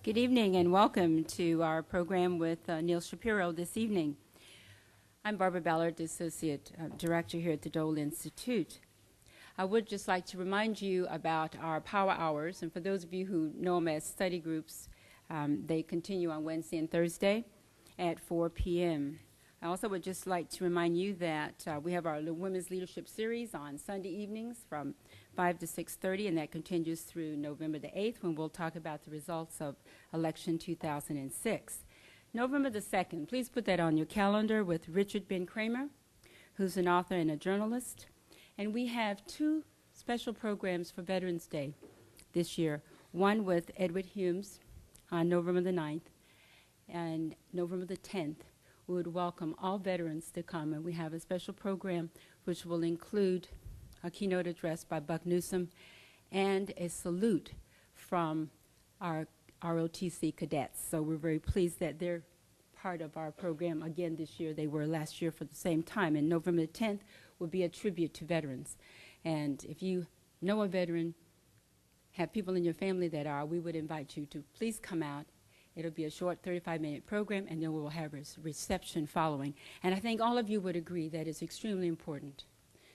Good evening and welcome to our program with Neal Shapiro this evening. I'm Barbara Ballard, the Associate Director here at the Dole Institute. I would just like to remind you about our power hours, and for those of you who know them as study groups, they continue on Wednesday and Thursday at 4 p.m. I also would just like to remind you that we have our Women's Leadership Series on Sunday evenings from 5 to 6:30, and that continues through November the 8th, when we'll talk about the results of election 2006. November the 2nd, please put that on your calendar, with Richard Ben Kramer, who's an author and a journalist. And we have two special programs for Veterans Day this year, one with Edward Humes on November the 9th, and November the 10th, we would welcome all veterans to come, and we have a special program which will include a keynote address by Buck Newsom and a salute from our ROTC cadets. So we're very pleased that they're part of our program again this year. They were last year for the same time, and November the 10th will be a tribute to veterans. And if you know a veteran, have people in your family that are, we would invite you to please come out. It'll be a short 35-minute program, and then we will have a reception following. And I think all of you would agree that it's extremely important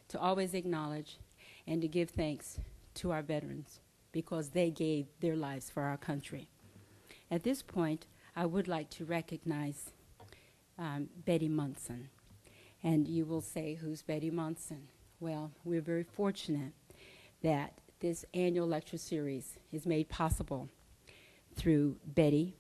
to always acknowledge and to give thanks to our veterans, because they gave their lives for our country. At this point, I would like to recognize Betty Munson. And you will say, who's Betty Munson? Well, we're very fortunate that this annual lecture series is made possible through Betty.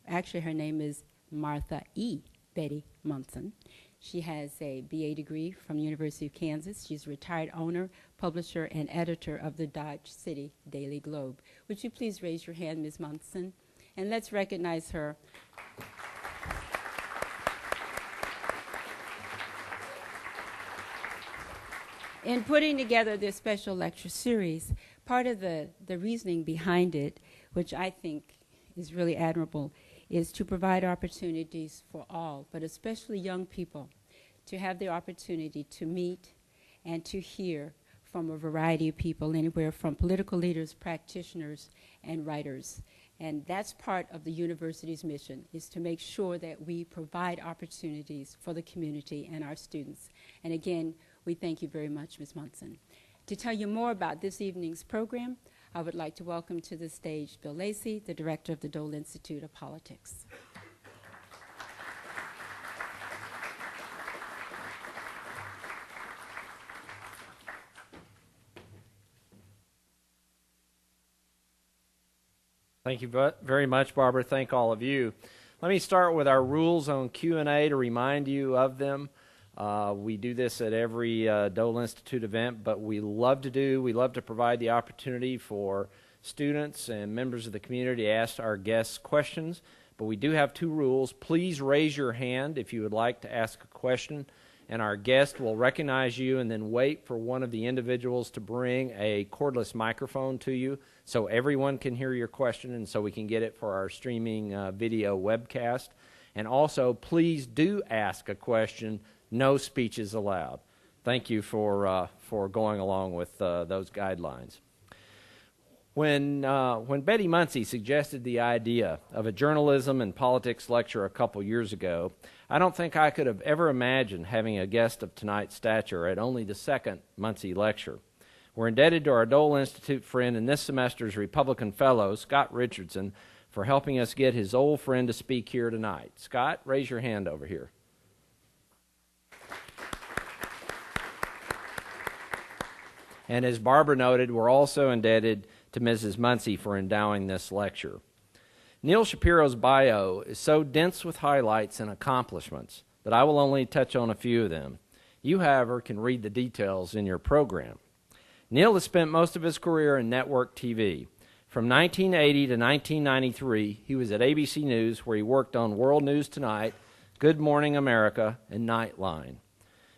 Actually, her name is Martha E. Betty Munson. She has a BA degree from the University of Kansas. She's a retired owner, publisher, and editor of the Dodge City Daily Globe. Would you please raise your hand, Ms. Munson? And let's recognize her. In putting together this special lecture series, part of the reasoning behind it, which I think is really admirable, is to provide opportunities for all, but especially young people, to have the opportunity to meet and to hear from a variety of people, anywhere from political leaders, practitioners, and writers. And that's part of the university's mission, is to make sure that we provide opportunities for the community and our students. And again, we thank you very much, Ms. Munson. To tell you more about this evening's program, I would like to welcome to the stage Bill Lacey, the director of the Dole Institute of Politics. Thank you very much, Barbara. Thank all of you. Let me start with our rules on Q&A to remind you of them. We do this at every Dole Institute event, but we love to provide the opportunity for students and members of the community to ask our guests questions. But we do have two rules. Please raise your hand if you would like to ask a question, and our guest will recognize you and then wait for one of the individuals to bring a cordless microphone to you so everyone can hear your question and so we can get it for our streaming video webcast. And also, please do ask a question. No speeches allowed. Thank you for going along with those guidelines. When Betty Muncy suggested the idea of a journalism and politics lecture a couple years ago, I don't think I could have ever imagined having a guest of tonight's stature at only the second Muncy lecture. We're indebted to our Dole Institute friend and this semester's Republican Fellow, Scott Richardson, for helping us get his old friend to speak here tonight. Scott, raise your hand over here. And as Barbara noted, we're also indebted to Mrs. Muncy for endowing this lecture. Neal Shapiro's bio is so dense with highlights and accomplishments that I will only touch on a few of them. You, however, can read the details in your program. Neal has spent most of his career in network TV. From 1980 to 1993, he was at ABC News, where he worked on World News Tonight, Good Morning America, and Nightline.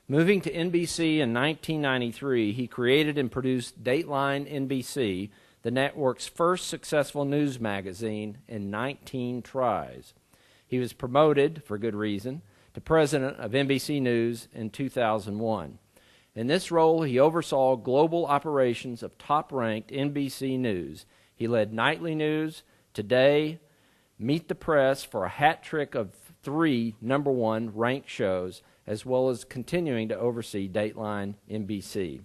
Moving to NBC in 1993, he created and produced Dateline NBC, the network's first successful news magazine, in 19 tries. He was promoted, for good reason, to president of NBC News in 2001. In this role, he oversaw global operations of top-ranked NBC News. He led Nightly News, Today, Meet the Press for a hat trick of 3 #1 ranked shows, as well as continuing to oversee Dateline NBC.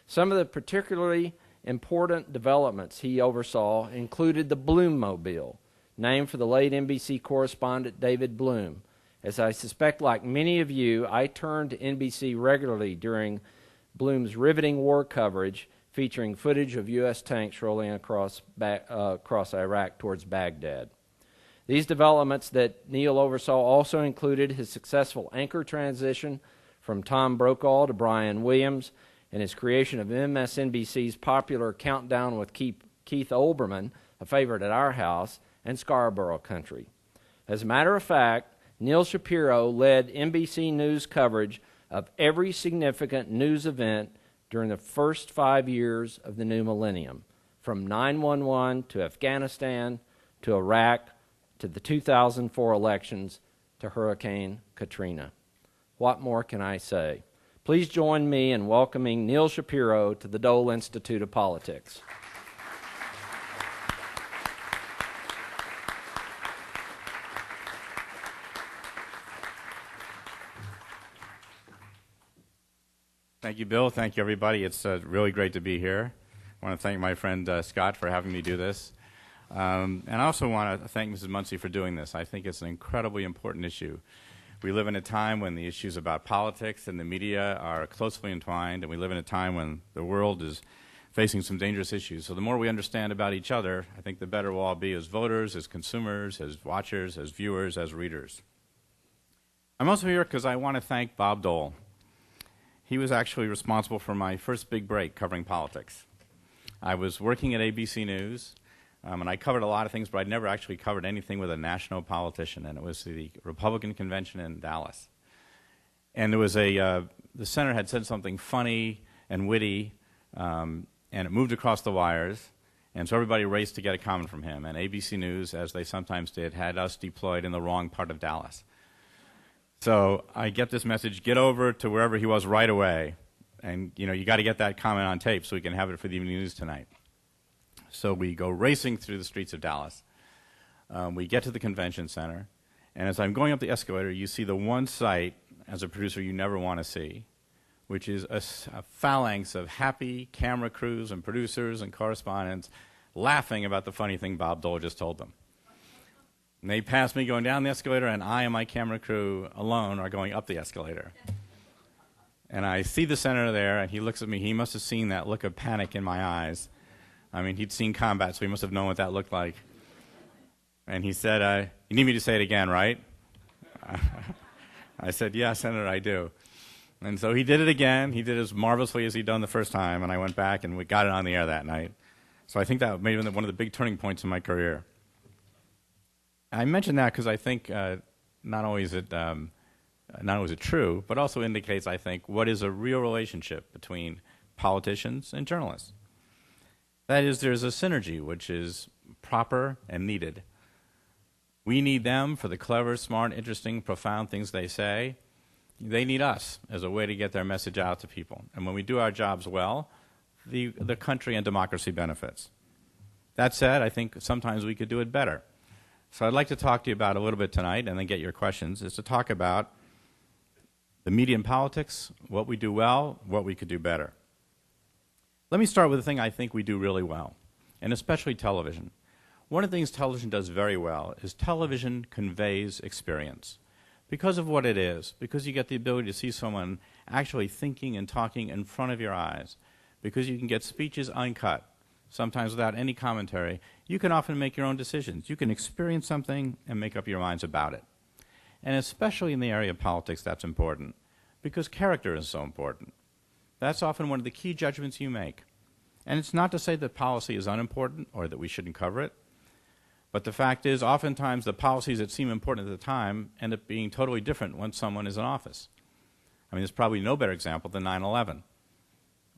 Some of the particularly important developments he oversaw included the Bloommobile, named for the late NBC correspondent David Bloom. As I suspect, like many of you, I turned to NBC regularly during Bloom's riveting war coverage, featuring footage of U.S. tanks rolling across Iraq towards Baghdad. These developments that Neal oversaw also included his successful anchor transition from Tom Brokaw to Brian Williams, and his creation of MSNBC's popular Countdown with Keith Olbermann, a favorite at our house, and Scarborough Country. As a matter of fact, Neal Shapiro led NBC News coverage of every significant news event during the first 5 years of the new millennium, from 9/11 to Afghanistan to Iraq to the 2004 elections to Hurricane Katrina. What more can I say? Please join me in welcoming Neal Shapiro to the Dole Institute of Politics. Thank you, Bill. Thank you, everybody. It's really great to be here. I want to thank my friend Scott for having me do this. And I also want to thank Mrs. Muncy for doing this. I think it's an incredibly important issue. We live in a time when the issues about politics and the media are closely entwined, and we live in a time when the world is facing some dangerous issues. So the more we understand about each other, I think the better we'll all be as voters, as consumers, as watchers, as viewers, as readers. I'm also here because I want to thank Bob Dole. He was actually responsible for my first big break covering politics. I was working at ABC News, and I covered a lot of things, but I'd never actually covered anything with a national politician, and it was the Republican convention in Dallas. And there was the senator had said something funny and witty, and it moved across the wires, and so everybody raced to get a comment from him, and ABC News, as they sometimes did, had us deployed in the wrong part of Dallas. So I get this message, get over to wherever he was right away, and you got to get that comment on tape so we can have it for the evening news tonight. So we go racing through the streets of Dallas. We get to the convention center, and as I'm going up the escalator, you see the one sight, as a producer, you never want to see, which is a phalanx of happy camera crews and producers and correspondents laughing about the funny thing Bob Dole just told them. And they pass me going down the escalator, and I and my camera crew alone are going up the escalator. And I see the senator there, and he looks at me. He must have seen that look of panic in my eyes. I mean, he'd seen combat, so he must have known what that looked like. And he said, you need me to say it again, right? I said, yeah, Senator, I do. And so he did it again. He did it as marvelously as he'd done the first time, and I went back, and we got it on the air that night. So I think that may have been one of the big turning points in my career. I mention that because I think not only is it true, but also indicates, I think, what is a real relationship between politicians and journalists. That is, there's a synergy which is proper and needed. We need them for the clever, smart, interesting, profound things they say. They need us as a way to get their message out to people. And when we do our jobs well, the country and democracy benefits. That said, I think sometimes we could do it better. So I'd like to talk to you about a little bit tonight, and then get your questions, is to talk about the media and politics, what we do well, what we could do better. Let me start with the thing I think we do really well, and especially television. One of the things television does very well is television conveys experience. Because of what it is, because you get the ability to see someone actually thinking and talking in front of your eyes, because you can get speeches uncut, sometimes without any commentary, you can often make your own decisions. You can experience something and make up your minds about it. And especially in the area of politics, that's important, because character is so important. That's often one of the key judgments you make. And it's not to say that policy is unimportant or that we shouldn't cover it, but the fact is oftentimes the policies that seem important at the time end up being totally different when someone is in office. I mean, there's probably no better example than 9/11,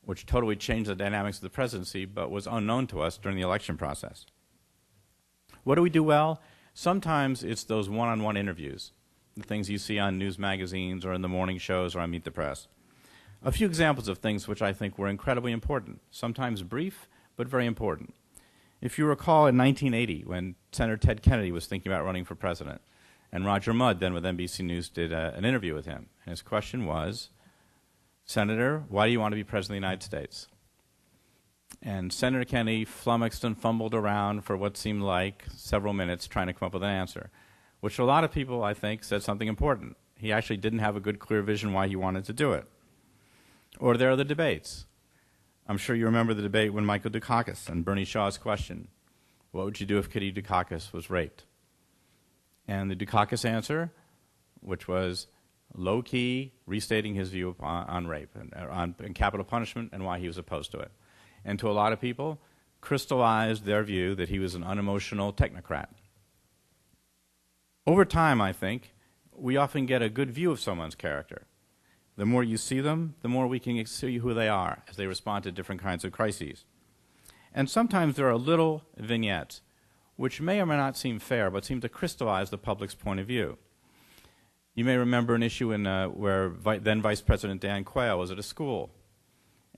which totally changed the dynamics of the presidency but was unknown to us during the election process. What do we do well? Sometimes it's those one-on-one interviews, the things you see on news magazines or in the morning shows or on Meet the Press. A few examples of things which I think were incredibly important, sometimes brief, but very important. If you recall in 1980, when Senator Ted Kennedy was thinking about running for president, and Roger Mudd, then with NBC News, did an interview with him. And his question was, Senator, why do you want to be president of the United States? And Senator Kennedy flummoxed and fumbled around for what seemed like several minutes trying to come up with an answer, which a lot of people, I think, said something important. He actually didn't have a good, clear vision why he wanted to do it. Or there are the debates. I'm sure you remember the debate when Michael Dukakis and Bernie Shaw's question, what would you do if Kitty Dukakis was raped? And the Dukakis answer, which was low-key, restating his view on rape and on capital punishment and why he was opposed to it. And to a lot of people, crystallized their view that he was an unemotional technocrat. Over time, I think, we often get a good view of someone's character. The more you see them, the more we can see who they are as they respond to different kinds of crises. And sometimes there are little vignettes which may or may not seem fair, but seem to crystallize the public's point of view. You may remember an issue where then Vice President Dan Quayle was at a school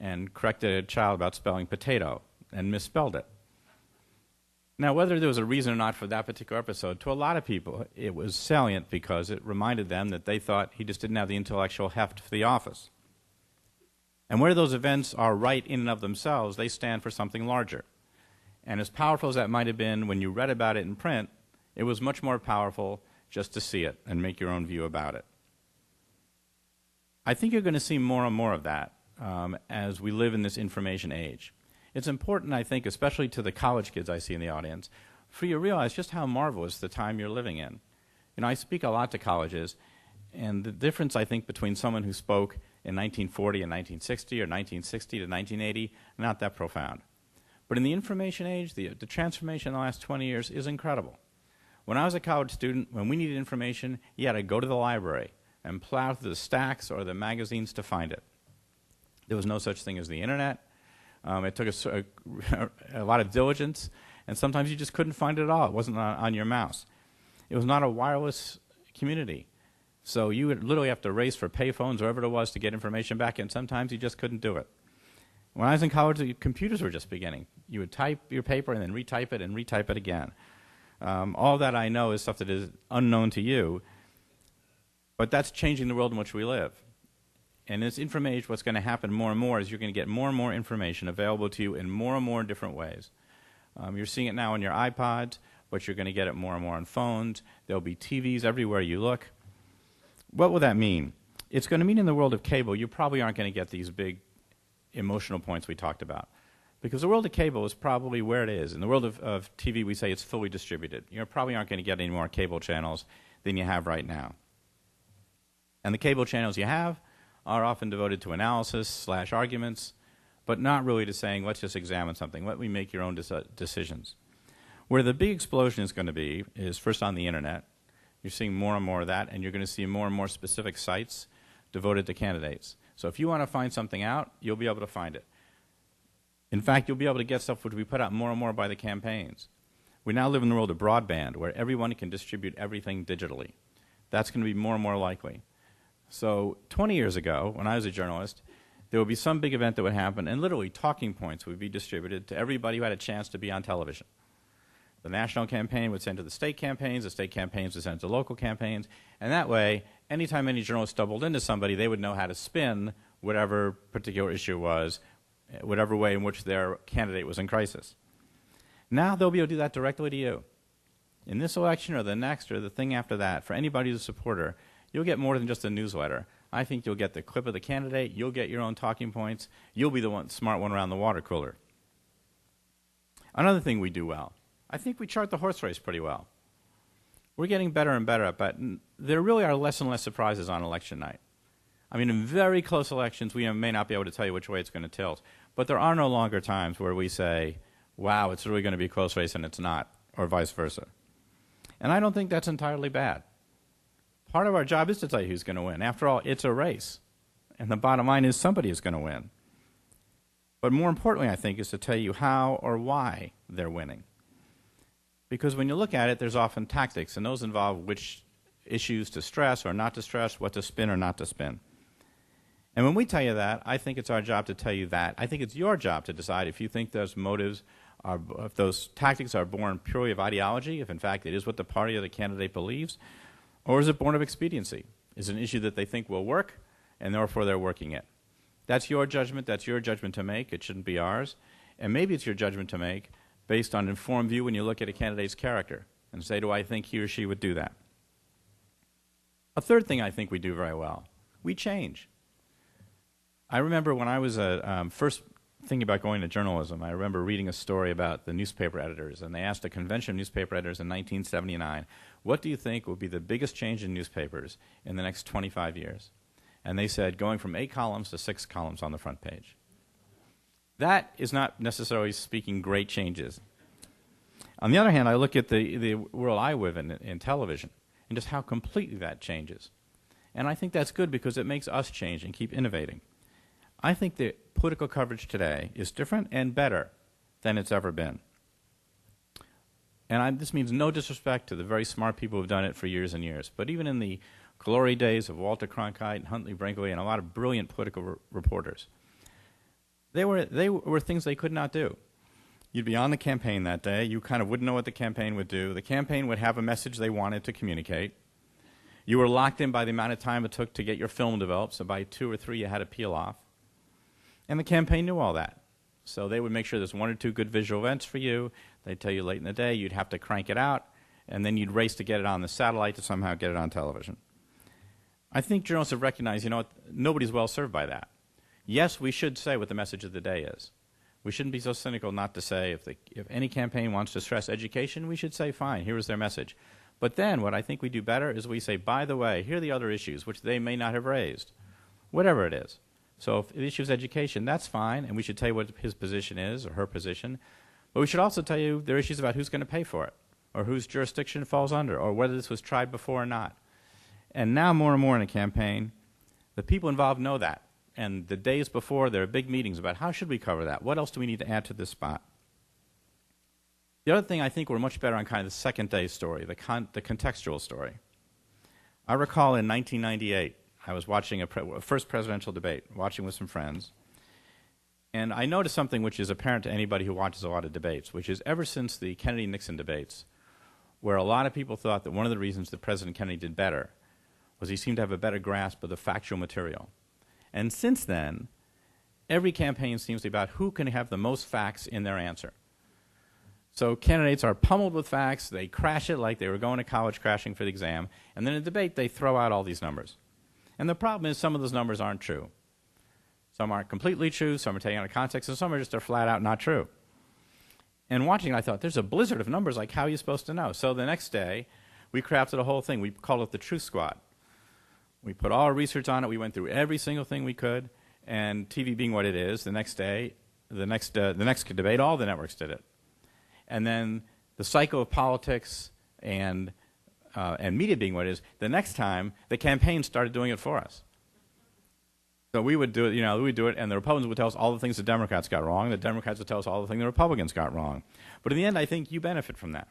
and corrected a child about spelling potato and misspelled it. Now, whether there was a reason or not for that particular episode, to a lot of people it was salient because it reminded them that they thought he just didn't have the intellectual heft for the office. And where those events are right in and of themselves, they stand for something larger. And as powerful as that might have been when you read about it in print, it was much more powerful just to see it and make your own view about it. I think you're going to see more and more of that as we live in this information age. It's important, I think, especially to the college kids I see in the audience, for you to realize just how marvelous the time you're living in. You know, I speak a lot to colleges, and the difference, I think, between someone who spoke in 1940 and 1960 or 1960 to 1980, not that profound. But in the information age, the transformation in the last 20 years is incredible. When I was a college student, when we needed information, you had to go to the library and plow through the stacks or the magazines to find it. There was no such thing as the internet. It took a lot of diligence, and sometimes you just couldn't find it at all. It wasn't on your mouse. It was not a wireless community. So you would literally have to race for payphones or whatever it was to get information back, and sometimes you just couldn't do it. When I was in college, the computers were just beginning. You would type your paper and then retype it again. All that I know is stuff that is unknown to you, but that's changing the world in which we live. And this information, what's going to happen more and more is you're going to get more and more information available to you in more and more different ways. You're seeing it now on your iPods, but you're going to get it more and more on phones. There'll be TVs everywhere you look. What will that mean? It's going to mean in the world of cable, you probably aren't going to get these big emotional points we talked about. Because the world of cable is probably where it is. In the world of TV, we say it's fully distributed. You probably aren't going to get any more cable channels than you have right now. And the cable channels you have are often devoted to analysis/arguments, but not really to saying, let's just examine something. Let me make your own decisions. Where the big explosion is going to be is first on the internet. You're seeing more and more of that, and you're going to see more and more specific sites devoted to candidates. So if you want to find something out, you'll be able to find it. In fact, you'll be able to get stuff which we put out more and more by the campaigns. We now live in the world of broadband, where everyone can distribute everything digitally. That's going to be more and more likely. So 20 years ago, when I was a journalist, there would be some big event that would happen, and literally talking points would be distributed to everybody who had a chance to be on television. The national campaign would send to the state campaigns would send to local campaigns, and that way, anytime any journalist stumbled into somebody, they would know how to spin whatever particular issue was, whatever way in which their candidate was in crisis. Now they'll be able to do that directly to you. In this election or the next or the thing after that, for anybody who's a supporter, you'll get more than just a newsletter. I think you'll get the clip of the candidate, you'll get your own talking points, you'll be the smart one around the water cooler. Another thing we do well, I think we chart the horse race pretty well. We're getting better and better, but there really are less and less surprises on election night. I mean, in very close elections, we may not be able to tell you which way it's going to tilt, but there are no longer times where we say, wow, it's really going to be a close race and it's not, or vice versa. And I don't think that's entirely bad. Part of our job is to tell you who's going to win. After all, it's a race. And the bottom line is somebody is going to win. But more importantly, I think, is to tell you how or why they're winning. Because when you look at it, there's often tactics, and those involve which issues to stress or not to stress, what to spin or not to spin. And when we tell you that, I think it's our job to tell you that. I think it's your job to decide if you think those motives if those tactics are born purely of ideology, if in fact it is what the party or the candidate believes, or is it born of expediency? Is it an issue that they think will work, and therefore they're working it? That's your judgment. That's your judgment to make. It shouldn't be ours. And maybe it's your judgment to make based on informed view when you look at a candidate's character and say, do I think he or she would do that? A third thing I think we do very well, we change. I remember when I was first thinking about going to journalism, I remember reading a story about the newspaper editors, and they asked a convention of newspaper editors in 1979, what do you think will be the biggest change in newspapers in the next 25 years? And they said going from 8 columns to 6 columns on the front page. That is not necessarily speaking great changes. On the other hand, I look at the world I live in television, and just how completely that changes. And I think that's good because it makes us change and keep innovating. I think that political coverage today is different and better than it's ever been. And this means no disrespect to the very smart people who have done it for years and years. But even in the glory days of Walter Cronkite and Huntley Brinkley and a lot of brilliant political reporters, they were things they could not do. You'd be on the campaign that day. You kind of wouldn't know what the campaign would do. The campaign would have a message they wanted to communicate. You were locked in by the amount of time it took to get your film developed, so by 2 or 3 you had to peel off. And the campaign knew all that. So they would make sure there's 1 or 2 good visual events for you. They'd tell you late in the day. You'd have to crank it out, and then you'd race to get it on the satellite to somehow get it on television. I think journalists have recognized, nobody's well served by that. Yes, we should say what the message of the day is. We shouldn't be so cynical not to say if any campaign wants to stress education, we should say, fine, here is their message. But then what I think we do better is we say, by the way, here are the other issues which they may not have raised, whatever it is. So if the issue is education, that's fine, and we should tell you what his position is or her position. But we should also tell you there are issues about who's going to pay for it, or whose jurisdiction it falls under, or whether this was tried before or not. And now more and more in a campaign, the people involved know that. And the days before, there are big meetings about how should we cover that? What else do we need to add to this spot? The other thing, I think we're much better on kind of the second day story, the contextual story. I recall in 1998, I was watching a first presidential debate, watching with some friends, and I noticed something which is apparent to anybody who watches a lot of debates, which is ever since the Kennedy-Nixon debates, where a lot of people thought that one of the reasons that President Kennedy did better was he seemed to have a better grasp of the factual material. And since then, every campaign seems to be about who can have the most facts in their answer. So candidates are pummeled with facts, they crash it like they were going to college crashing for the exam, and then in a debate they throw out all these numbers. And the problem is some of those numbers aren't true. Some aren't completely true, some are taken out of context, and some are just flat out not true. And watching it, I thought, there's a blizzard of numbers, like how are you supposed to know? So the next day, we crafted a whole thing. We called it the Truth Squad. We put all our research on it. We went through every single thing we could. And TV being what it is, the next day, the next debate, all the networks did it. And then the cycle of politics and media being what it is, the next time, the campaign started doing it for us. So we would do it, we would do it, and the Republicans would tell us all the things the Democrats got wrong. The Democrats would tell us all the things the Republicans got wrong. But in the end, I think you benefit from that.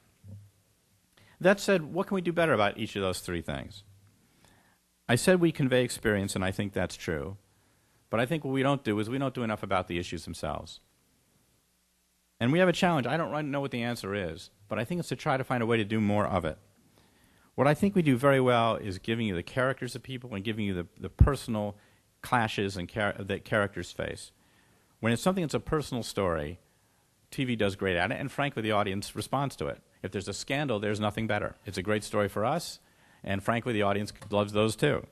That said, what can we do better about each of those 3 things? I said we convey experience, and I think that's true. But I think what we don't do is we don't do enough about the issues themselves. And we have a challenge. I don't know what the answer is, but I think it's to try to find a way to do more of it. What I think we do very well is giving you the characters of people and giving you the personal clashes and that characters face. When it's something that's a personal story, TV does great at it, and frankly, the audience responds to it. If there's a scandal, there's nothing better. It's a great story for us, and frankly, the audience loves those too.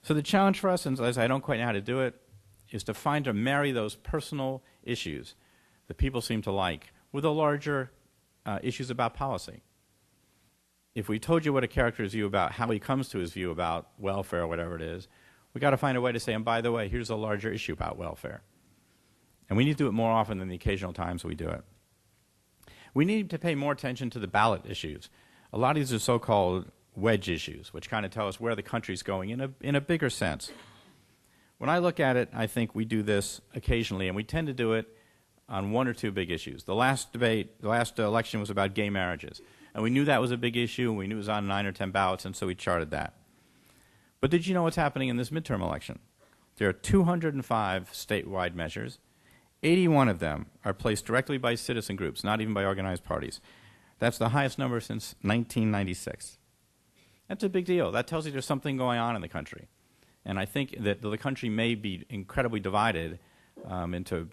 So the challenge for us, and as I don't quite know how to do it, is to marry those personal issues that people seem to like with the larger issues about policy. If we told you what a character's view about how he comes to his view about welfare or whatever it is, we've got to find a way to say, and by the way, here's a larger issue about welfare. And we need to do it more often than the occasional times we do it. We need to pay more attention to the ballot issues. A lot of these are so-called wedge issues, which kind of tell us where the country's going in a bigger sense. When I look at it, I think we do this occasionally, and we tend to do it on 1 or 2 big issues. The last election was about gay marriages. And we knew that was a big issue, and we knew it was on 9 or 10 ballots, and so we charted that. But did you know what's happening in this midterm election? There are 205 statewide measures, 81 of them are placed directly by citizen groups, not even by organized parties. That's the highest number since 1996. That's a big deal. That tells you there's something going on in the country. And I think that the country may be incredibly divided into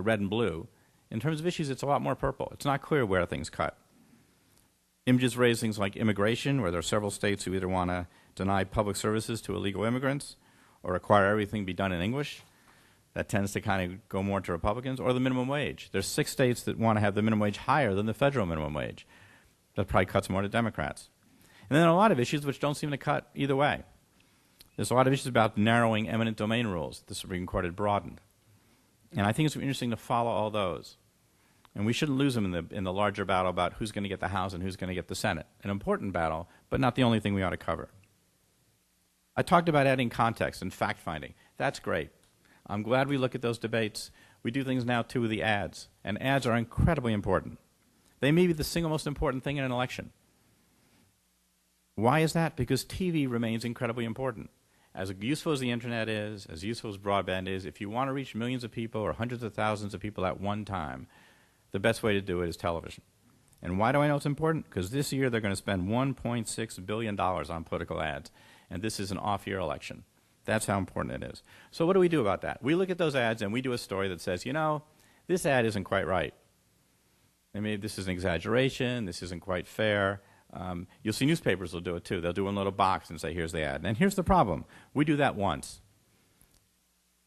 red and blue. In terms of issues, it's a lot more purple. It's not clear where things cut. Images raise things like immigration, where there are several states who either want to deny public services to illegal immigrants or require everything be done in English. That tends to kind of go more to Republicans. Or the minimum wage. There's 6 states that want to have the minimum wage higher than the federal minimum wage. That probably cuts more to Democrats. And then a lot of issues which don't seem to cut either way. There's a lot of issues about narrowing eminent domain rules that the Supreme Court had broadened. And I think it's interesting to follow all those. And we shouldn't lose them in the larger battle about who's going to get the House and who's going to get the Senate. An important battle, but not the only thing we ought to cover. I talked about adding context and fact-finding. That's great. I'm glad we look at those debates. We do things now, too, with the ads. And ads are incredibly important. They may be the single most important thing in an election. Why is that? Because TV remains incredibly important. As useful as the Internet is, as useful as broadband is, if you want to reach millions of people or hundreds of thousands of people at one time, the best way to do it is television. And why do I know it's important? Because this year they're going to spend $1.6 billion on political ads. And this is an off-year election. That's how important it is. So what do we do about that? We look at those ads and we do a story that says, you know, this ad isn't quite right. I mean, this is an exaggeration. This isn't quite fair. You'll see newspapers will do it too. They'll do one little box and say, here's the ad. And here's the problem. We do that once.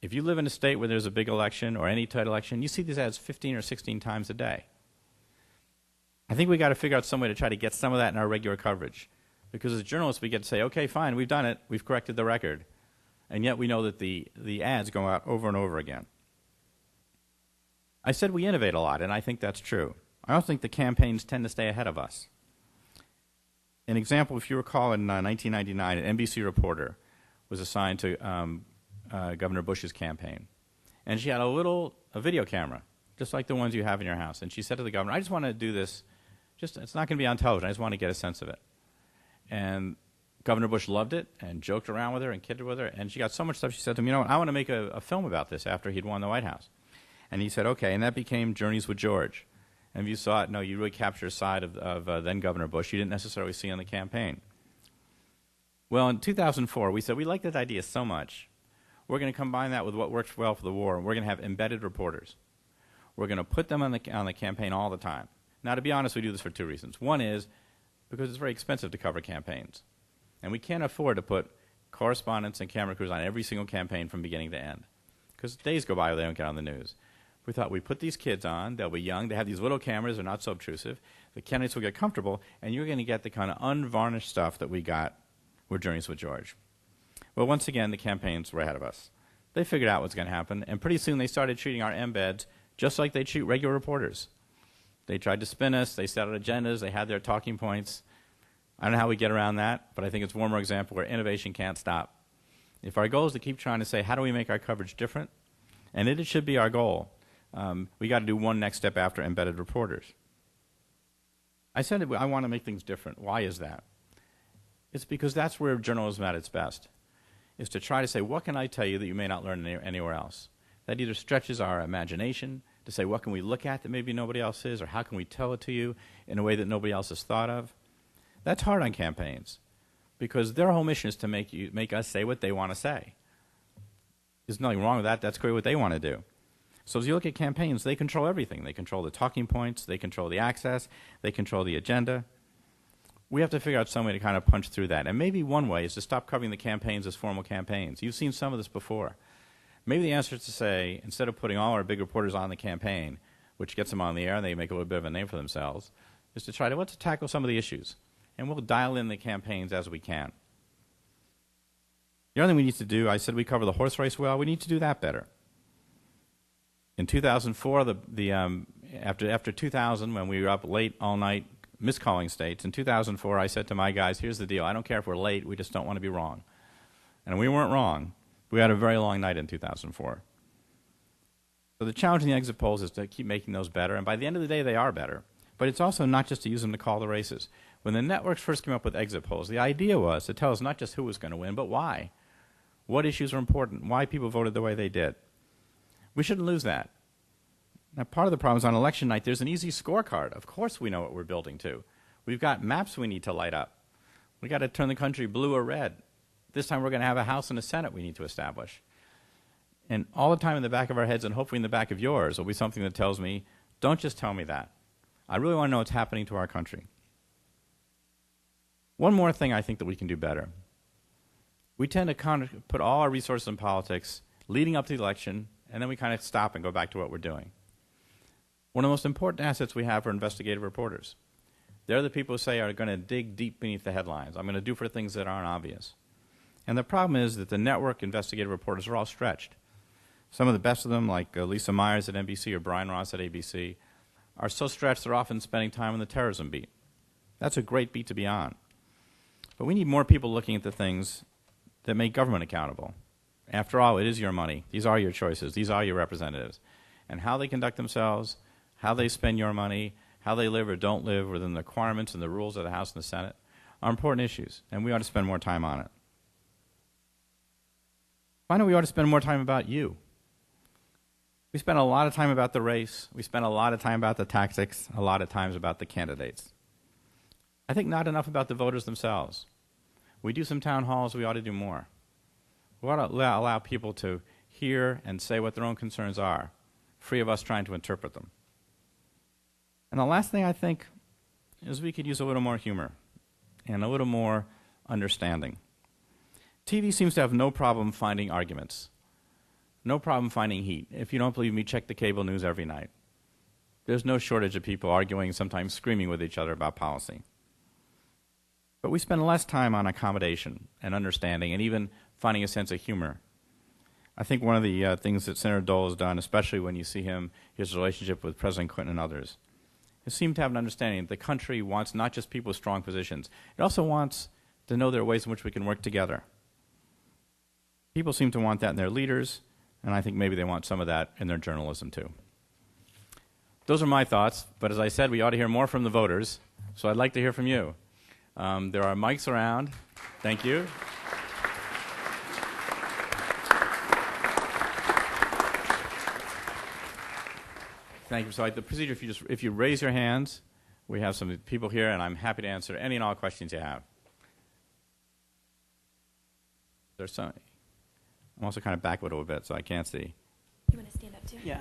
If you live in a state where there's a big election or any tight election, you see these ads 15 or 16 times a day. I think we've got to figure out some way to try to get some of that in our regular coverage. Because as journalists, we get to say, okay, fine, we've done it. We've corrected the record. And yet we know that the ads go out over and over again. I said we innovate a lot, and I think that's true. I also think the campaigns tend to stay ahead of us. An example, if you recall, in 1999, an NBC reporter was assigned to Governor Bush's campaign. And she had a video camera, just like the ones you have in your house. And she said to the governor, I just want to do this. It's not going to be on television. I just want to get a sense of it. And Governor Bush loved it and joked around with her and kidded with her. And she got so much stuff, she said to him, you know what, I want to make a film about this after he'd won the White House. And he said, okay. And that became Journeys with George. And if you saw it, no, you really captured a side of then Governor Bush you didn't necessarily see on the campaign. Well, in 2004, we said, we like that idea so much. We're going to combine that with what works well for the war, and we're going to have embedded reporters. We're going to put them on the campaign all the time. Now, to be honest, we do this for 2 reasons. One is because it's very expensive to cover campaigns. And we can't afford to put correspondents and camera crews on every single campaign from beginning to end. Because days go by where they don't get on the news. We thought we'd put these kids on. They'll be young. They have these little cameras. They're not so obtrusive. The candidates will get comfortable, and you're going to get the kind of unvarnished stuff that we got with Journeys with George. Well, once again, the campaigns were ahead of us. They figured out what's going to happen, and pretty soon they started treating our embeds just like they treat regular reporters. They tried to spin us. They set out agendas. They had their talking points. I don't know how we get around that, but I think it's one more example where innovation can't stop. If our goal is to keep trying to say, how do we make our coverage different? And it should be our goal. We got to do one next step after embedded reporters. I said I want to make things different. Why is that? It's because that's where journalism at its best, is to try to say, what can I tell you that you may not learn anywhere else? That either stretches our imagination to say, what can we look at that maybe nobody else is, or how can we tell it to you in a way that nobody else has thought of? That's hard on campaigns, because their whole mission is to make us say what they want to say. There's nothing wrong with that. That's clearly what they want to do. So as you look at campaigns, they control everything. They control the talking points. They control the access. They control the agenda. We have to figure out some way to kind of punch through that. And maybe one way is to stop covering the campaigns as formal campaigns. You've seen some of this before. Maybe the answer is to say, instead of putting all our big reporters on the campaign, which gets them on the air and they make a little bit of a name for themselves, is to try to tackle some of the issues. And we'll dial in the campaigns as we can. The other thing we need to do, I said we cover the horse race well. We need to do that better. In 2004, after 2000, when we were up late all night miscalling states, in 2004 I said to my guys, here's the deal. I don't care if we're late. We just don't want to be wrong. And we weren't wrong. We had a very long night in 2004. So the challenge in the exit polls is to keep making those better. And by the end of the day, they are better. But it's also not just to use them to call the races. When the networks first came up with exit polls, the idea was to tell us not just who was going to win, but why. What issues are important, why people voted the way they did. We shouldn't lose that. Now, part of the problem is on election night, there's an easy scorecard. Of course we know what we're building to. We've got maps we need to light up. We've got to turn the country blue or red. This time we're going to have a House and a Senate we need to establish. And all the time in the back of our heads, and hopefully in the back of yours, will be something that tells me, don't just tell me that. I really want to know what's happening to our country. One more thing I think that we can do better. We tend to kind of put all our resources in politics leading up to the election, and then we kind of stop and go back to what we're doing. One of the most important assets we have are investigative reporters. They're the people who say are going to dig deep beneath the headlines. I'm going to do for things that aren't obvious. And the problem is that the network investigative reporters are all stretched. Some of the best of them, like Lisa Myers at NBC or Brian Ross at ABC, are so stretched they're often spending time on the terrorism beat. That's a great beat to be on. But we need more people looking at the things that make government accountable. After all, it is your money. These are your choices. These are your representatives. And how they conduct themselves, how they spend your money, how they live or don't live within the requirements and the rules of the House and the Senate are important issues, and we ought to spend more time on it. Finally, we ought to spend more time about you. We spend a lot of time about the race. We spend a lot of time about the tactics, a lot of times about the candidates. I think not enough about the voters themselves. We do some town halls. We ought to do more. We ought to allow people to hear and say what their own concerns are, free of us trying to interpret them. And the last thing I think is we could use a little more humor and a little more understanding. TV seems to have no problem finding arguments, no problem finding heat. If you don't believe me, check the cable news every night. There's no shortage of people arguing, sometimes screaming with each other about policy. But we spend less time on accommodation and understanding and even finding a sense of humor. I think one of the things that Senator Dole has done, especially when you see his relationship with President Clinton and others, is seem to have an understanding that the country wants not just people with strong positions. It also wants to know there are ways in which we can work together. People seem to want that in their leaders, and I think maybe they want some of that in their journalism too. Those are my thoughts, but as I said, we ought to hear more from the voters, so I'd like to hear from you. There are mics around. Thank you. Thank you. So the procedure, if you raise your hands, we have some people here, and I'm happy to answer any and all questions you have. There's some. I'm also kind of backward a little bit, so I can't see. You want to stand up too? Yeah.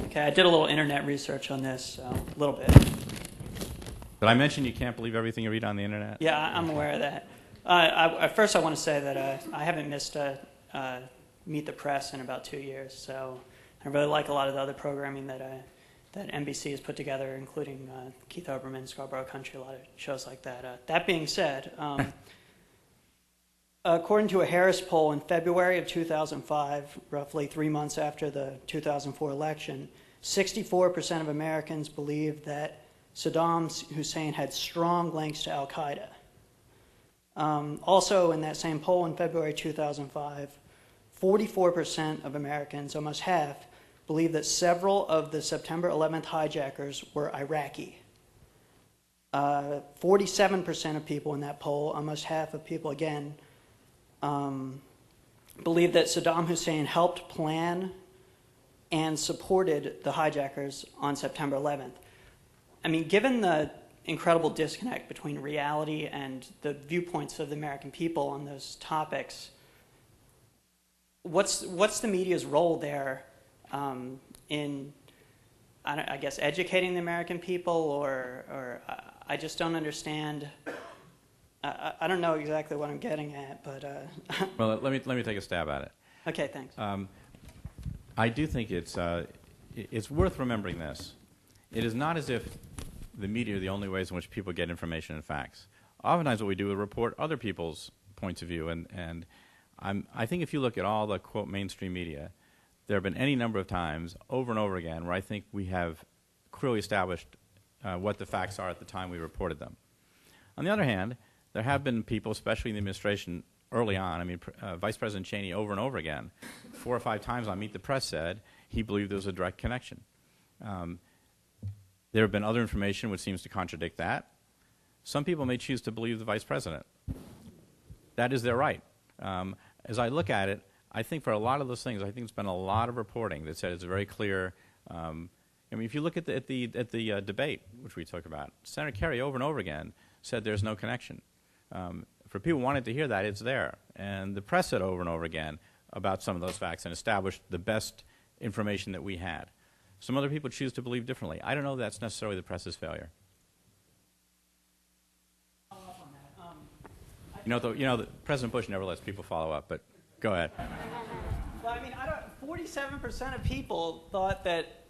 Okay, I did a little internet research on this, a little bit. Did I mention you can't believe everything you read on the internet? Yeah, I'm aware of that. First, I want to say that I haven't missed Meet the Press in about 2 years, so I really like a lot of the other programming that NBC has put together, including Keith Olbermann, Scarborough Country, a lot of shows like that. That being said, according to a Harris poll in February of 2005, roughly 3 months after the 2004 election, 64% of Americans believed that Saddam Hussein had strong links to al-Qaeda. Also, in that same poll in February 2005, 44% of Americans, almost half, believe that several of the September 11th hijackers were Iraqi. 47% of people in that poll, almost half of people again, believe that Saddam Hussein helped plan and supported the hijackers on September 11th. I mean, given the incredible disconnect between reality and the viewpoints of the American people on those topics, what's the media's role there in, I guess, educating the American people, or I just don't understand. I don't know exactly what I'm getting at, but well, let me take a stab at it. Okay, thanks. I do think it's worth remembering this. It is not as if the media are the only ways in which people get information and facts. Oftentimes what we do is report other people's points of view, and I think if you look at all the, quote, mainstream media, there have been any number of times, over and over again, where I think we have clearly established what the facts are at the time we reported them. On the other hand, there have been people, especially in the administration early on, I mean, Vice President Cheney over and over again, 4 or 5 times on Meet the Press said he believed there was a direct connection. There have been other information which seems to contradict that. Some people may choose to believe the Vice President. That is their right. As I look at it, I think for a lot of those things, I think there's been a lot of reporting that said it's very clear. I mean, if you look at the debate, which we talked about, Senator Kerry over and over again said there's no connection. For people who wanted to hear that, it's there. And the press said over and over again about some of those facts and established the best information that we had. Some other people choose to believe differently. I don't know if that's necessarily the press's failure. President Bush never lets people follow up, but go ahead. Well, I mean, 47% of people thought that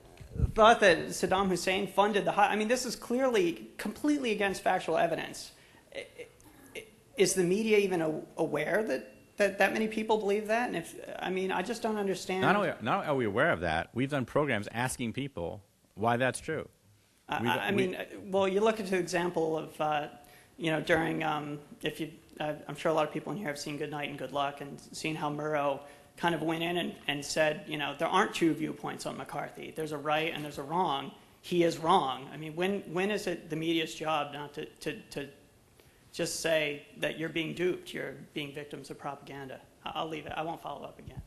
Saddam Hussein funded the I mean, this is clearly completely against factual evidence. Is the media even aware that many people believe that? And I just don't understand. Not only are we aware of that, we've done programs asking people why that's true. Well, you look at the example of, during, I'm sure a lot of people in here have seen Good Night and Good Luck and seen how Murrow kind of went in and said, there aren't two viewpoints on McCarthy. There's a right and there's a wrong. He is wrong. I mean, when is it the media's job not to just say that you're being duped, you're being victims of propaganda? I'll leave it. I won't follow up again.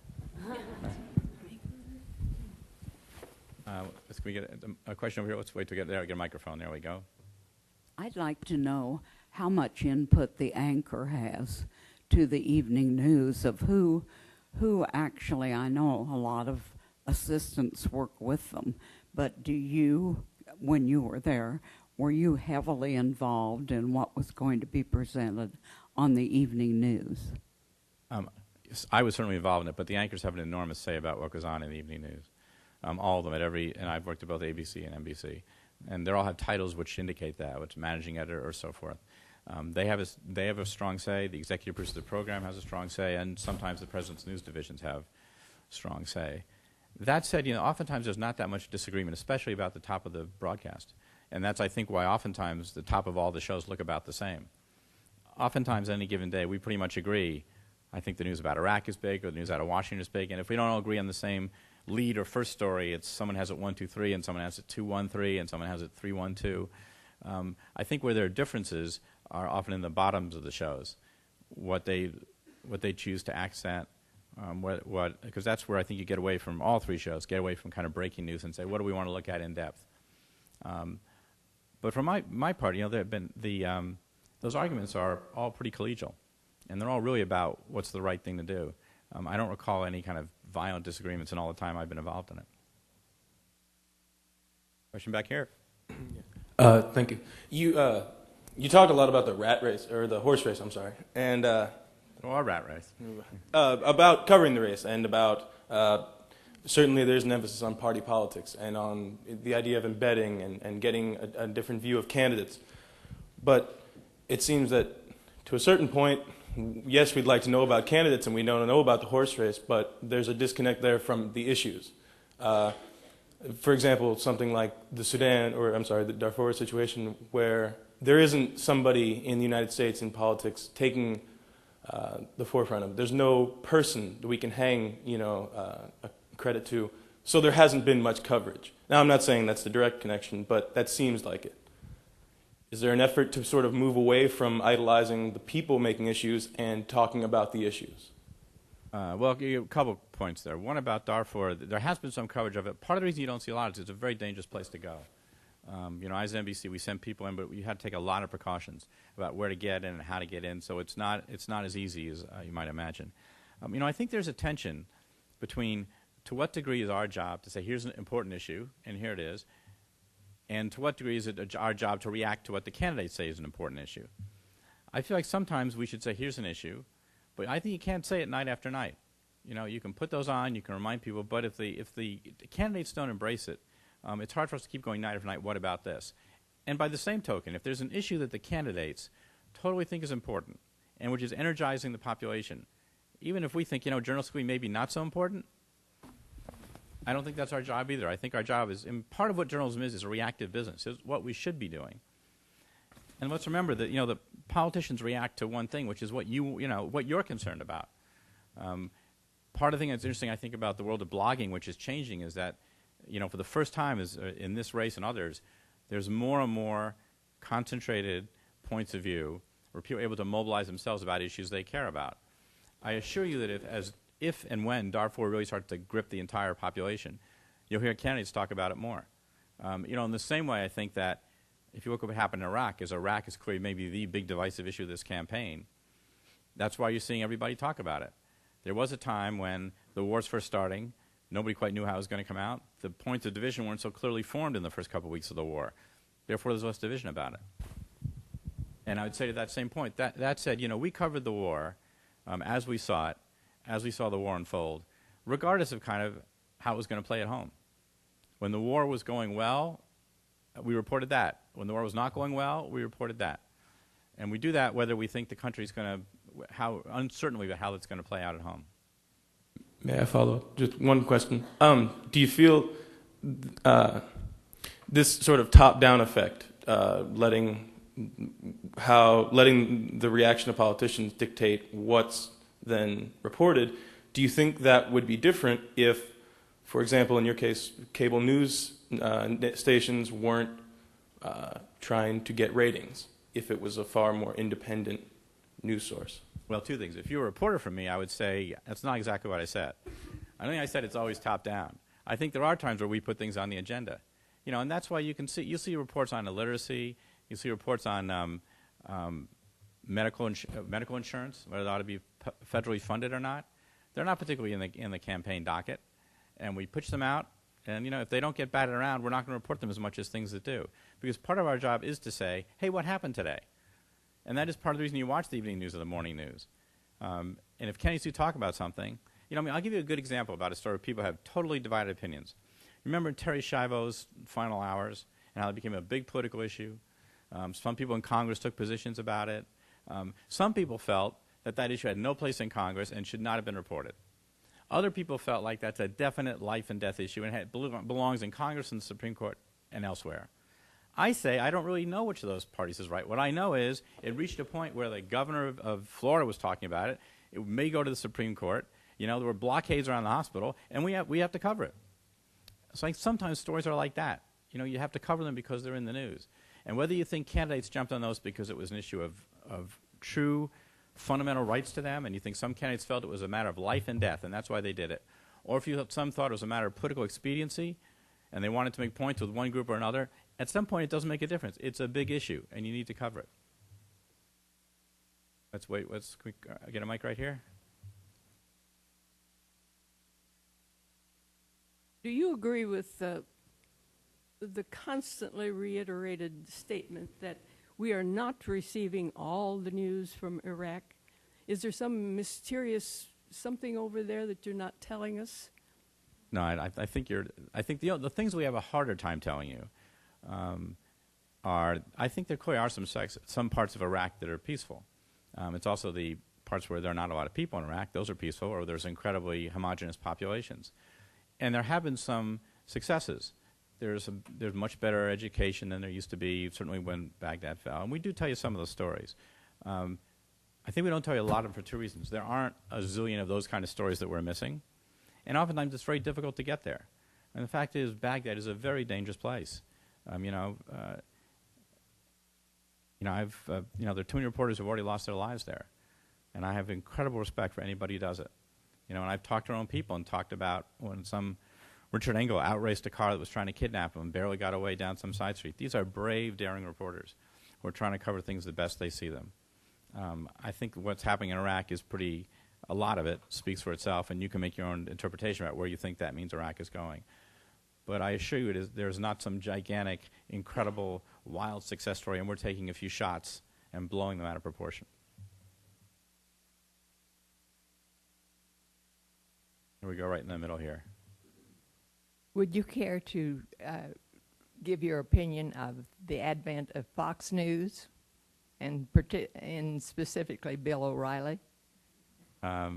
Can we get a question over here? Let's wait to get there. Get a microphone. There we go. I'd like to know how much input the anchor has to the evening news of who actually, I know a lot of assistants work with them, but do you, when you were there, were you heavily involved in what was going to be presented on the evening news? Yes, I was certainly involved in it, but the anchors have an enormous say about what goes on in the evening news. All of them and I've worked at both ABC and NBC, and they all have titles which indicate that, which managing editor or so forth. They have a strong say. The executive producer of the program has a strong say, and sometimes the president's news divisions have strong say. That said, oftentimes there's not that much disagreement, especially about the top of the broadcast. And that's, I think, why oftentimes the top of all the shows look about the same. Oftentimes, any given day, we pretty much agree. I think the news about Iraq is big, or the news out of Washington is big. And if we don't all agree on the same lead or first story, it's someone has it 1, 2, 3, and someone has it 2, 1, 3, and someone has it 3, 1, 2. I think where there are differences are often in the bottoms of the shows, what they choose to accent, because that's where I think you get away from all three shows, get away from kind of breaking news and say, what do we want to look at in depth? But for my part, there have been those arguments are all pretty collegial, and they're all really about what's the right thing to do. I don't recall any kind of violent disagreements in all the time I've been involved in it. Question back here. Thank you. You talked a lot about the rat race, or the horse race, I'm sorry, and rat race. About covering the race, and about certainly there's an emphasis on party politics and on the idea of embedding and getting a different view of candidates. But it seems that to a certain point, yes, we'd like to know about candidates and we don't know about the horse race, but there's a disconnect there from the issues. For example, something like the Darfur situation, where there isn't somebody in the United States in politics taking the forefront of it. There's no person that we can hang, a credit to. So there hasn't been much coverage. Now, I'm not saying that's the direct connection, but that seems like it. Is there an effort to sort of move away from idolizing the people making issues and talking about the issues? Well, a couple points there. One about Darfur, there has been some coverage of it. Part of the reason you don't see a lot is it's a very dangerous place to go. As NBC, we send people in, but you had to take a lot of precautions about where to get in and how to get in, so it's not as easy as you might imagine. I think there's a tension between to what degree is our job to say here's an important issue, and here it is, and to what degree is it our job to react to what the candidates say is an important issue. I feel like sometimes we should say here's an issue, but I think you can't say it night after night. You can put those on, you can remind people, but if the candidates don't embrace it, it's hard for us to keep going night after night, what about this? And by the same token, if there's an issue that the candidates totally think is important and which is energizing the population, even if we think, journalistically maybe not so important, I don't think that's our job either. I think our job is, and part of what journalism is a reactive business. It's what we should be doing. And let's remember that, the politicians react to one thing, which is what what you're concerned about. Part of the thing that's interesting, I think, about the world of blogging, which is changing, is that, for the first time in this race and others, there's more and more concentrated points of view where people are able to mobilize themselves about issues they care about. I assure you that if and when Darfur really starts to grip the entire population, you'll hear candidates talk about it more. In the same way, I think that if you look at what happened in Iraq is clearly maybe the big divisive issue of this campaign. That's why you're seeing everybody talk about it. There was a time when the war's first starting, nobody quite knew how it was going to come out. The points of division weren't so clearly formed in the first couple of weeks of the war. Therefore, there's less division about it. And I would say to that same point, that said, we covered the war as we saw it, as we saw the war unfold, regardless of kind of how it was going to play at home. When the war was going well, we reported that. When the war was not going well, we reported that. And we do that whether we think the country's going to, uncertainly about how it's going to play out at home. May I follow? Just one question. Do you feel this sort of top-down effect, letting the reaction of politicians dictate what's then reported, do you think that would be different if, for example, in your case, cable news stations weren't trying to get ratings, if it was a far more independent news source? Well, two things. If you were a reporter for me, I would say that's not exactly what I said. I don't think I said it's always top-down. I think there are times where we put things on the agenda. And that's why you'll see reports on illiteracy, you see reports on medical insurance, whether it ought to be federally funded or not. They're not particularly in the campaign docket. And we push them out, and if they don't get batted around, we're not going to report them as much as things that do. Because part of our job is to say, hey, what happened today? And that is part of the reason you watch the evening news or the morning news. And if candidates do talk about something, I'll give you a good example about a story where people have totally divided opinions. Remember Terry Schiavo's final hours and how it became a big political issue? Some people in Congress took positions about it. Some people felt that issue had no place in Congress and should not have been reported. Other people felt like that's a definite life and death issue and belongs in Congress and the Supreme Court and elsewhere. I say I don't really know which of those parties is right. What I know is it reached a point where the governor of Florida was talking about it. It may go to the Supreme Court. There were blockades around the hospital, and we have to cover it. So sometimes stories are like that. You have to cover them because they're in the news. And whether you think candidates jumped on those because it was an issue of true fundamental rights to them, and you think some candidates felt it was a matter of life and death, and that's why they did it, or if some thought it was a matter of political expediency, and they wanted to make points with one group or another, at some point it doesn't make a difference. It's a big issue, and you need to cover it. Let's wait. Can we get a mic right here? Do you agree with the constantly reiterated statement that we are not receiving all the news from Iraq? Is there some mysterious something over there that you're not telling us? No, I think the things we have a harder time telling you are, I think there clearly are some parts of Iraq that are peaceful. It's also the parts where there are not a lot of people in Iraq. Those are peaceful, or there's incredibly homogeneous populations. And there have been some successes. There's much better education than there used to be, certainly when Baghdad fell. And we do tell you some of those stories. I think we don't tell you a lot of them for two reasons. There aren't a zillion of those kind of stories that we're missing. And oftentimes it's very difficult to get there. And the fact is, Baghdad is a very dangerous place. There are too many reporters who have already lost their lives there. And I have incredible respect for anybody who does it. And I've talked to our own people and talked about when some Richard Engel outraced a car that was trying to kidnap him and barely got away down some side street. These are brave, daring reporters who are trying to cover things the best they see them. I think what's happening in Iraq is a lot of it speaks for itself, and you can make your own interpretation about where you think that means Iraq is going. But I assure you there's not some gigantic, incredible, wild success story, and we're taking a few shots and blowing them out of proportion. Here we go, right in the middle here. Would you care to give your opinion of the advent of Fox News and specifically Bill O'Reilly? I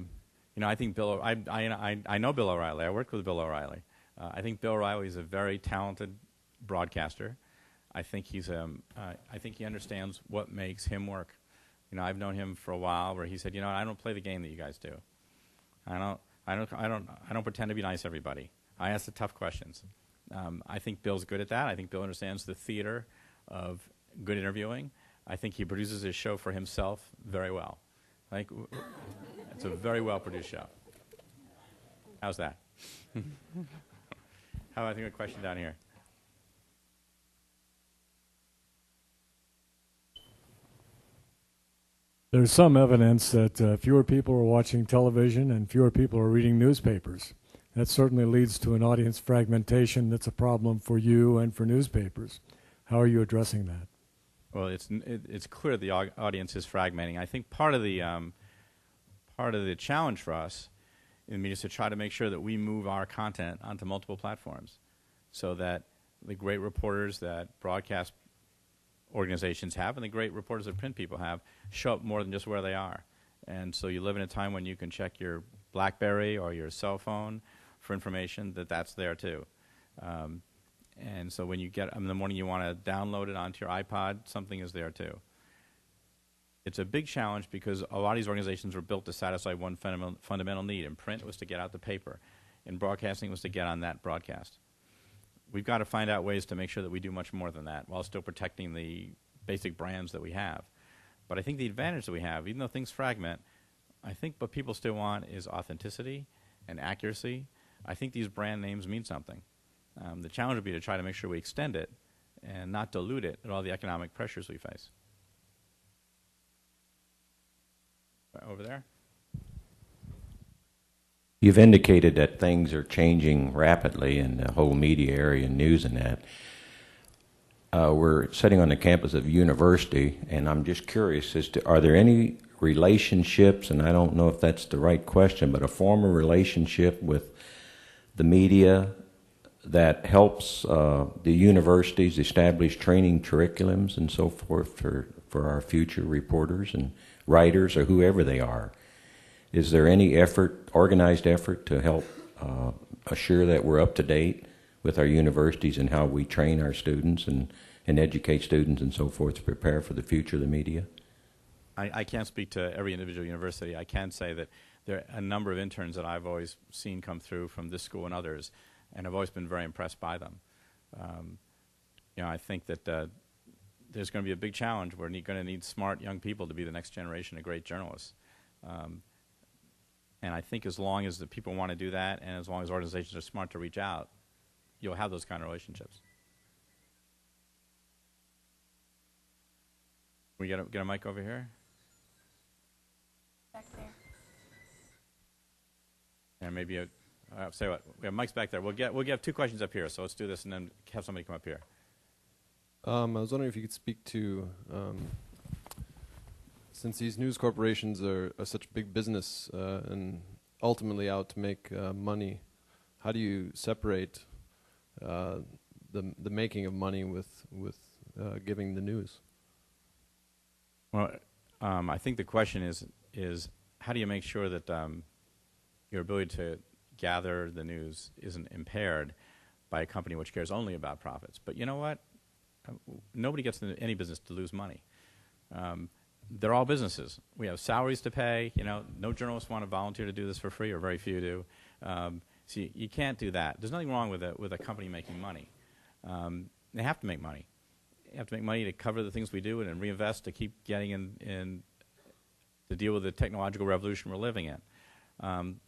think I know Bill O'Reilly. I worked with Bill O'Reilly. I think Bill O'Reilly is a very talented broadcaster. I think he understands what makes him work. I've known him for a while, where he said, I don't play the game that you guys do. I don't pretend to be nice to everybody. I ask the tough questions. I think Bill's good at that. I think Bill understands the theater of good interviewing. I think he produces his show for himself very well. I think it's a very well-produced show. How's that? How about I think a question down here? There's some evidence that fewer people are watching television and fewer people are reading newspapers. That certainly leads to an audience fragmentation that's a problem for you and for newspapers. How are you addressing that? Well, it's clear the audience is fragmenting. I think part of the challenge for us in the media is to try to make sure that we move our content onto multiple platforms, so that the great reporters that broadcast organizations have and the great reporters that print people have show up more than just where they are. And so you live in a time when you can check your BlackBerry or your cell phone for information that's there too. And so when you get in the morning, you want to download it onto your iPod, something is there too. It's a big challenge because a lot of these organizations were built to satisfy one fundamental need. In print, it was to get out the paper. In broadcasting, it was to get on that broadcast. We've got to find out ways to make sure that we do much more than that while still protecting the basic brands that we have. But I think the advantage that we have, even though things fragment, I think what people still want is authenticity and accuracy. I think these brand names mean something. The challenge would be to try to make sure we extend it and not dilute it at all the economic pressures we face. Over there. You've indicated that things are changing rapidly in the whole media area and news and that. We're sitting on the campus of a university, and I'm just curious as to, are there any relationships, and I don't know if that's the right question, but a formal relationship with the media that helps the universities establish training curriculums and so forth for our future reporters and writers or whoever they are? Is there any effort, organized effort, to help assure that we're up to date with our universities and how we train our students and educate students and so forth to prepare for the future of the media? I can't speak to every individual university. I can say that there are a number of interns that I've always seen come through from this school and others, and I've always been very impressed by them. I think that there's going to be a big challenge. We're going to need smart young people to be the next generation of great journalists. And I think as long as the people want to do that, and as long as organizations are smart to reach out, you'll have those kind of relationships. We get a mic over here? Back there. And maybe say what? We have mics back there. We'll get 2 questions up here. So let's do this and then have somebody come up here. I was wondering if you could speak to, since these news corporations are such big business and ultimately out to make money, how do you separate the making of money with giving the news? Well, I think the question is how do you make sure that your ability to gather the news isn't impaired by a company which cares only about profits? But you know what? Nobody gets into any business to lose money. They're all businesses. We have salaries to pay. No journalists want to volunteer to do this for free, or very few do. So you can't do that. There's nothing wrong with a company making money. They have to make money. They have to make money to cover the things we do and reinvest to keep getting in to deal with the technological revolution we're living in.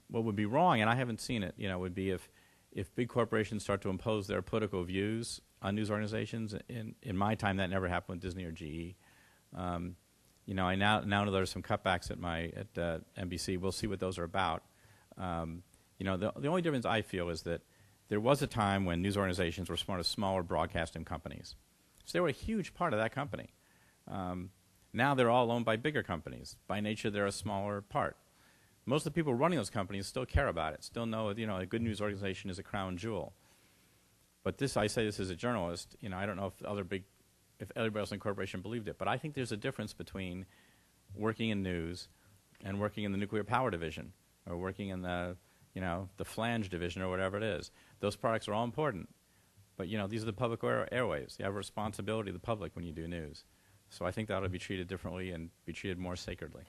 What would be wrong, and I haven't seen it, would be if big corporations start to impose their political views on news organizations. In my time, that never happened with Disney or GE. I now know there's some cutbacks at NBC. We'll see what those are about. The only difference I feel is that there was a time when news organizations were part of smaller broadcasting companies. So they were a huge part of that company. Now they're all owned by bigger companies. By nature, they're a smaller part. Most of the people running those companies still care about it, still know a good news organization is a crown jewel. But I say this as a journalist, I don't know if everybody else in the corporation believed it, but I think there's a difference between working in news and working in the nuclear power division, or working in the flange division, or whatever it is. Those products are all important, but these are the public airwaves. You have a responsibility to the public when you do news. So I think that ought to be treated differently and be treated more sacredly.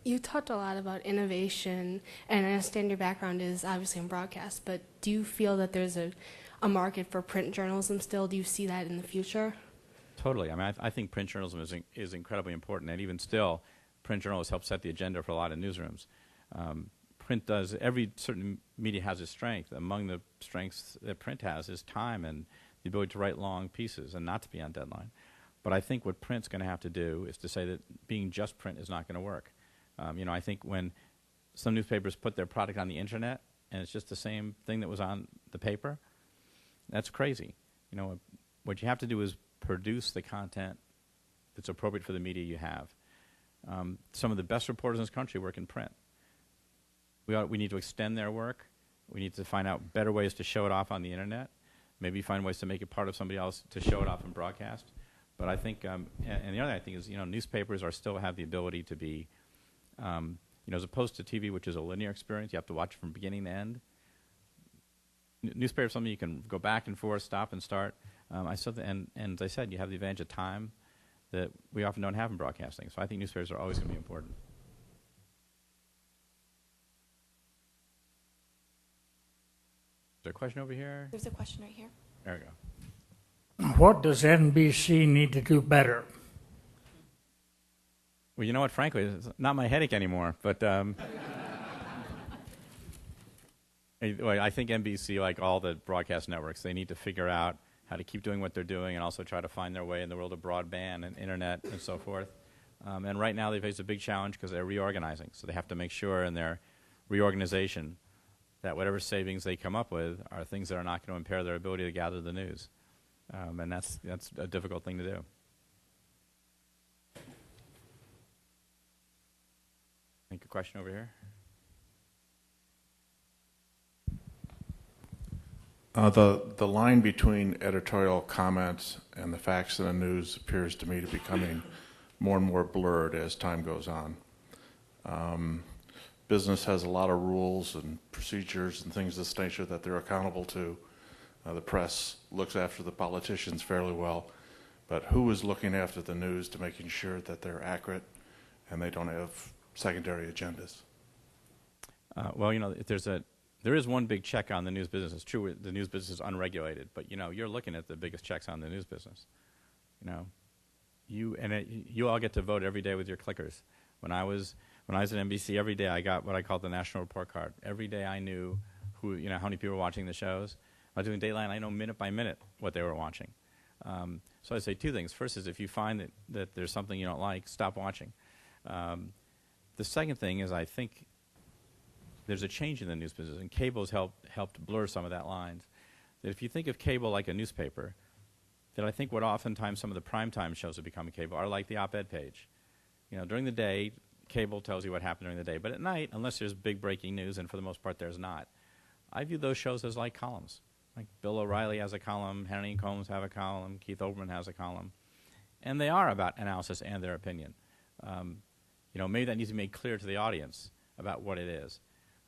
You talked a lot about innovation, and I understand your background is obviously in broadcast, but do you feel that there's a market for print journalism still? Do you see that in the future? Totally. I mean, I think print journalism is incredibly important, and even still, print journalists help set the agenda for a lot of newsrooms. Print does, every certain media has its strength. Among the strengths that print has is time and the ability to write long pieces and not to be on deadline. But I think what print's going to have to do is to say that being just print is not going to work. I think when some newspapers put their product on the internet and it's just the same thing that was on the paper, that's crazy. What you have to do is produce the content that's appropriate for the media you have. Some of the best reporters in this country work in print. We need to extend their work. We need to find out better ways to show it off on the internet. Maybe find ways to make it part of somebody else to show it off in broadcast. But I think, and the other thing is, newspapers still have the ability to be, as opposed to TV, which is a linear experience, you have to watch from beginning to end. Newspaper is something you can go back and forth, stop and start. And as I said, you have the advantage of time that we often don't have in broadcasting. So I think newspapers are always going to be important. Is there a question over here? There's a question right here. There we go. What does NBC need to do better? Well, you know what? Frankly, it's not my headache anymore. But I think NBC, like all the broadcast networks, they need to figure out how to keep doing what they're doing and also try to find their way in the world of broadband and internet and so forth. And right now they face a big challenge because they're reorganizing. So they have to make sure in their reorganization that whatever savings they come up with are things that are not going to impair their ability to gather the news. And that's a difficult thing to do. I think a question over here. The line between editorial comments and the facts in the news appears to me to be becoming more and more blurred as time goes on. Business has a lot of rules and procedures and things of this nature that they're accountable to. The press looks after the politicians fairly well, but who is looking after the news to making sure that they're accurate and they don't have secondary agendas? There is one big check on the news business. It's true the news business is unregulated, but you're looking at the biggest checks on the news business. You all get to vote every day with your clickers. When I was at NBC, every day I got what I call the National Report Card. Every day I knew how many people were watching the shows. I was doing Dateline, I know minute by minute what they were watching. So I'd say two things. First is if you find that there's something you don't like, stop watching. The second thing is I think there's a change in the news business, and cable has helped blur some of that lines. That if you think of cable like a newspaper, that I think what oftentimes some of the primetime shows that become cable are like the op-ed page. During the day, cable tells you what happened during the day, but at night, unless there's big breaking news, and for the most part there's not, I view those shows as like columns. Like Bill O'Reilly has a column, Henry and Combs have a column, Keith Olbermann has a column, and they are about analysis and their opinion. Maybe that needs to be made clear to the audience about what it is.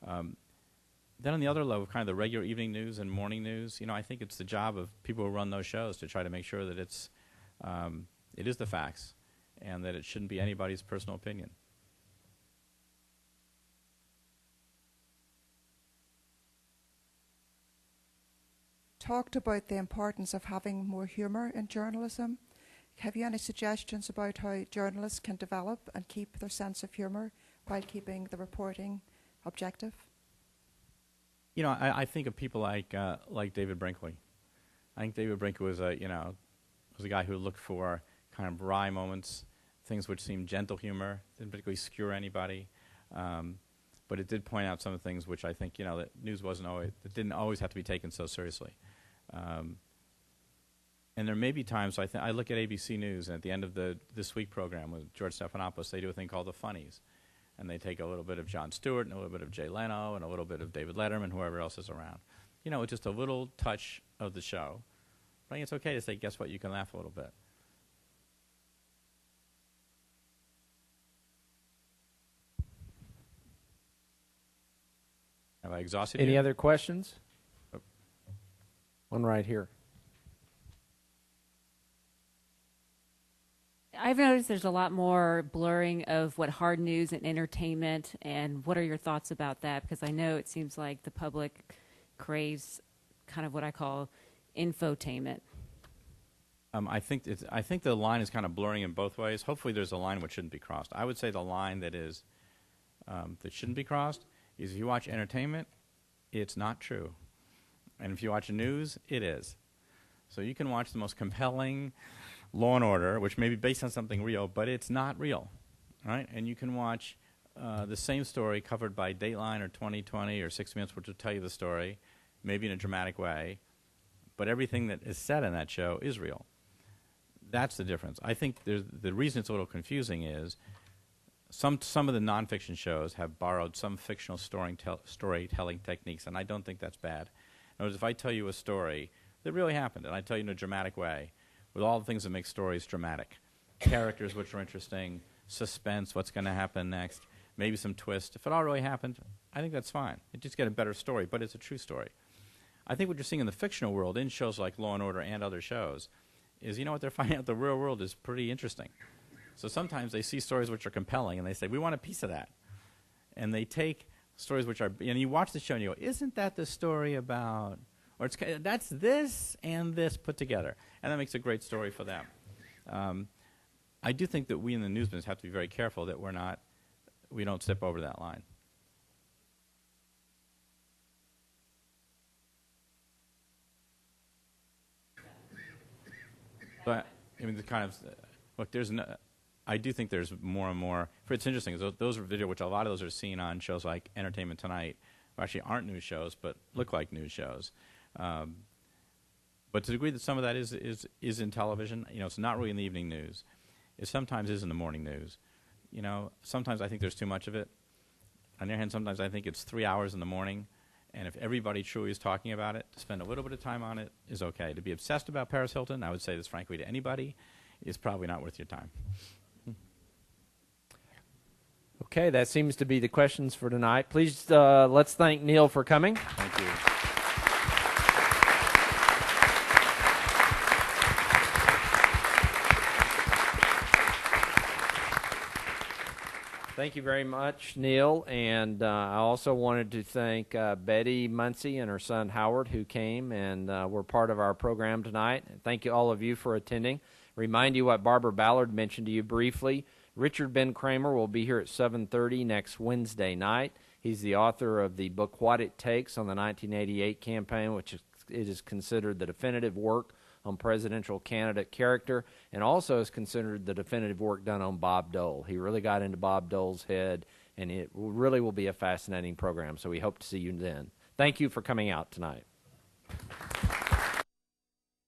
Then on the other level, kind of the regular evening news and morning news, I think it's the job of people who run those shows to try to make sure that it is the facts and that it shouldn't be anybody's personal opinion. Talked about the importance of having more humor in journalism. Have you any suggestions about how journalists can develop and keep their sense of humor while keeping the reporting objective? I think of people like David Brinkley. I think David Brinkley was a guy who looked for kind of wry moments, things which seemed gentle humor, didn't particularly skewer anybody, but it did point out some of the things which I think that news didn't always have to be taken so seriously. And there may be times, I look at ABC News, and at the end of the This Week program with George Stephanopoulos, they do a thing called the Funnies. And they take a little bit of Jon Stewart and a little bit of Jay Leno and a little bit of David Letterman, whoever else is around. It's just a little touch of the show. But I think it's okay to say, guess what, you can laugh a little bit. Have I exhausted you? Any other questions? One right here. I've noticed there's a lot more blurring of what hard news and entertainment, and what are your thoughts about that? Because I know it seems like the public craves kind of what I call infotainment. I think the line is kind of blurring in both ways. Hopefully there's a line which shouldn't be crossed. I would say the line that is that shouldn't be crossed is if you watch entertainment, it's not true. And if you watch news, it is. So you can watch the most compelling Law and Order, which may be based on something real, but it's not real, right? And you can watch the same story covered by Dateline or 2020 or 60 Minutes, which will tell you the story, maybe in a dramatic way, but everything that is said in that show is real. That's the difference. I think the reason it's a little confusing is some of the nonfiction shows have borrowed some fictional storytelling techniques, and I don't think that's bad. In other words, if I tell you a story that really happened, and I tell you in a dramatic way, with all the things that make stories dramatic, characters which are interesting, suspense, what's going to happen next, maybe some twist. If it all really happened, I think that's fine. It just get a better story, but it's a true story. I think what you're seeing in the fictional world, in shows like Law and Order and other shows, is what they're finding out the real world is pretty interesting. So sometimes they see stories which are compelling, and they say, we want a piece of that. And they take stories which are, and you watch the show and you go, isn't that the story about, or that's this and this put together. And that makes a great story for them. I do think that we in the news business have to be very careful that we don't step over that line. But, the kind of, look, I do think there's more and more, it's interesting, those are video, which a lot of those are seen on shows like Entertainment Tonight, which actually aren't news shows, but look like news shows. But to the degree that some of that is in television, it's not really in the evening news. It sometimes is in the morning news. Sometimes I think there's too much of it. On the other hand, sometimes I think it's 3 hours in the morning, and if everybody truly is talking about it, to spend a little bit of time on it is okay. To be obsessed about Paris Hilton, I would say this frankly to anybody, is probably not worth your time. Okay, that seems to be the questions for tonight. Please, let's thank Neal for coming. Thank you. Thank you very much, Neal. And I also wanted to thank Betty Muncy and her son Howard, who came and were part of our program tonight. And thank you all of you for attending. Remind you what Barbara Ballard mentioned to you briefly. Richard Ben Kramer will be here at 7:30 next Wednesday night. He's the author of the book What It Takes on the 1988 campaign, which is considered the definitive work on presidential candidate character, and also is considered the definitive work done on Bob Dole. He really got into Bob Dole's head, and it really will be a fascinating program, so we hope to see you then. Thank you for coming out tonight.